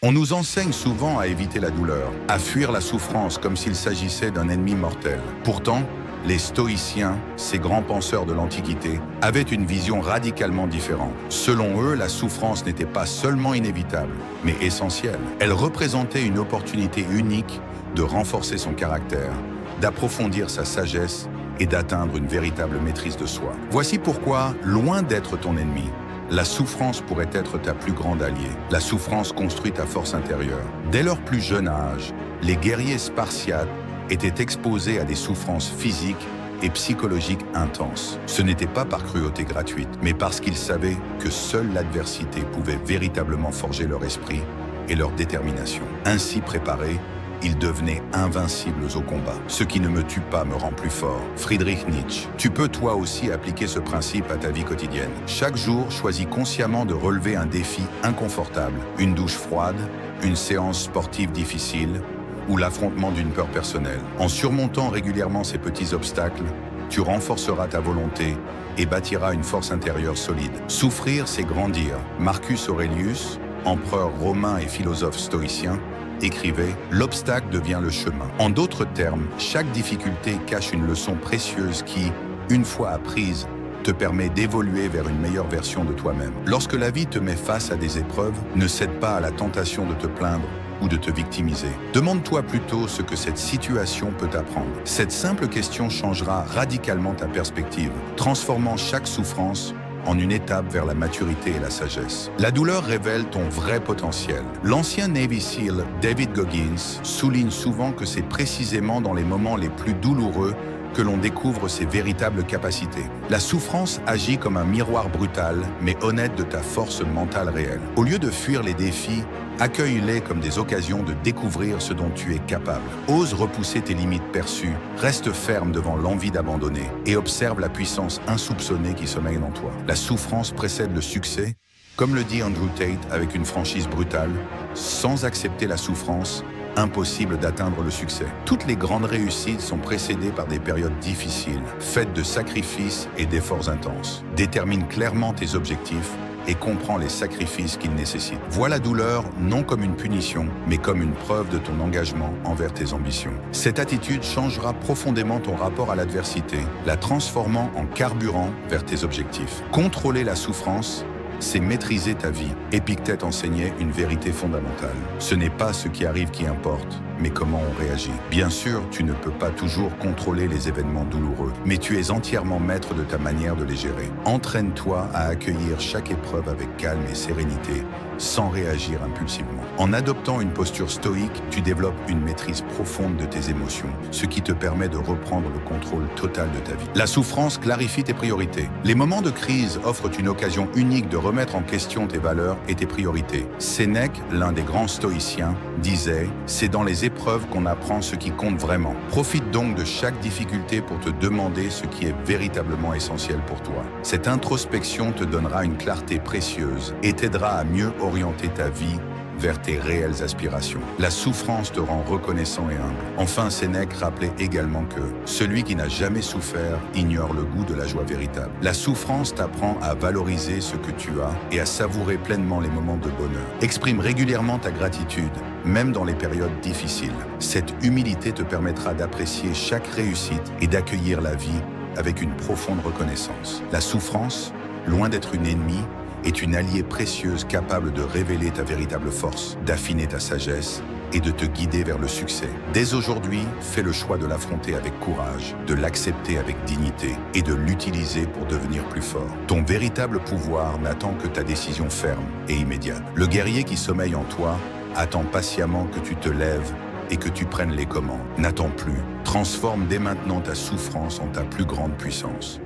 On nous enseigne souvent à éviter la douleur, à fuir la souffrance comme s'il s'agissait d'un ennemi mortel. Pourtant, les stoïciens, ces grands penseurs de l'Antiquité, avaient une vision radicalement différente. Selon eux, la souffrance n'était pas seulement inévitable, mais essentielle. Elle représentait une opportunité unique de renforcer son caractère, d'approfondir sa sagesse et d'atteindre une véritable maîtrise de soi. Voici pourquoi, loin d'être ton ennemi, la souffrance pourrait être ta plus grande alliée. La souffrance construit ta force intérieure. Dès leur plus jeune âge, les guerriers spartiates étaient exposés à des souffrances physiques et psychologiques intenses. Ce n'était pas par cruauté gratuite, mais parce qu'ils savaient que seule l'adversité pouvait véritablement forger leur esprit et leur détermination. Ainsi préparés, ils devenaient invincibles au combat. Ce qui ne me tue pas me rend plus fort. Friedrich Nietzsche. Tu peux toi aussi appliquer ce principe à ta vie quotidienne. Chaque jour, choisis consciemment de relever un défi inconfortable. Une douche froide, une séance sportive difficile, ou l'affrontement d'une peur personnelle. En surmontant régulièrement ces petits obstacles, tu renforceras ta volonté et bâtiras une force intérieure solide. Souffrir, c'est grandir. Marcus Aurelius, empereur romain et philosophe stoïcien, écrivait « L'obstacle devient le chemin ». En d'autres termes, chaque difficulté cache une leçon précieuse qui, une fois apprise, te permet d'évoluer vers une meilleure version de toi-même. Lorsque la vie te met face à des épreuves, ne cède pas à la tentation de te plaindre ou de te victimiser. Demande-toi plutôt ce que cette situation peut t'apprendre. Cette simple question changera radicalement ta perspective, transformant chaque souffrance en une étape vers la maturité et la sagesse. La douleur révèle ton vrai potentiel. L'ancien Navy SEAL David Goggins souligne souvent que c'est précisément dans les moments les plus douloureux que l'on découvre ses véritables capacités. La souffrance agit comme un miroir brutal, mais honnête de ta force mentale réelle. Au lieu de fuir les défis, accueille-les comme des occasions de découvrir ce dont tu es capable. Ose repousser tes limites perçues, reste ferme devant l'envie d'abandonner et observe la puissance insoupçonnée qui sommeille en toi. La souffrance précède le succès, comme le dit Andrew Tate avec une franchise brutale, sans accepter la souffrance, impossible d'atteindre le succès. Toutes les grandes réussites sont précédées par des périodes difficiles, faites de sacrifices et d'efforts intenses. Détermine clairement tes objectifs et comprends les sacrifices qu'ils nécessitent. Vois la douleur non comme une punition, mais comme une preuve de ton engagement envers tes ambitions. Cette attitude changera profondément ton rapport à l'adversité, la transformant en carburant vers tes objectifs. Contrôler la souffrance, c'est maîtriser ta vie. Épictète enseignait une vérité fondamentale. Ce n'est pas ce qui arrive qui importe, mais comment on réagit. Bien sûr, tu ne peux pas toujours contrôler les événements douloureux, mais tu es entièrement maître de ta manière de les gérer. Entraîne-toi à accueillir chaque épreuve avec calme et sérénité, sans réagir impulsivement. En adoptant une posture stoïque, tu développes une maîtrise profonde de tes émotions, ce qui te permet de reprendre le contrôle total de ta vie. La souffrance clarifie tes priorités. Les moments de crise offrent une occasion unique de remettre en question tes valeurs et tes priorités. Sénèque, l'un des grands stoïciens, disait « C'est dans les épreuves qu'on apprend ce qui compte vraiment ». Profite donc de chaque difficulté pour te demander ce qui est véritablement essentiel pour toi. Cette introspection te donnera une clarté précieuse et t'aidera à mieux orienter ta vie vers tes réelles aspirations. La souffrance te rend reconnaissant et humble. Enfin, Sénèque rappelait également que celui qui n'a jamais souffert ignore le goût de la joie véritable. La souffrance t'apprend à valoriser ce que tu as et à savourer pleinement les moments de bonheur. Exprime régulièrement ta gratitude, même dans les périodes difficiles. Cette humilité te permettra d'apprécier chaque réussite et d'accueillir la vie avec une profonde reconnaissance. La souffrance, loin d'être une ennemie, est une alliée précieuse capable de révéler ta véritable force, d'affiner ta sagesse et de te guider vers le succès. Dès aujourd'hui, fais le choix de l'affronter avec courage, de l'accepter avec dignité et de l'utiliser pour devenir plus fort. Ton véritable pouvoir n'attend que ta décision ferme et immédiate. Le guerrier qui sommeille en toi attend patiemment que tu te lèves et que tu prennes les commandes. N'attends plus. Transforme dès maintenant ta souffrance en ta plus grande puissance.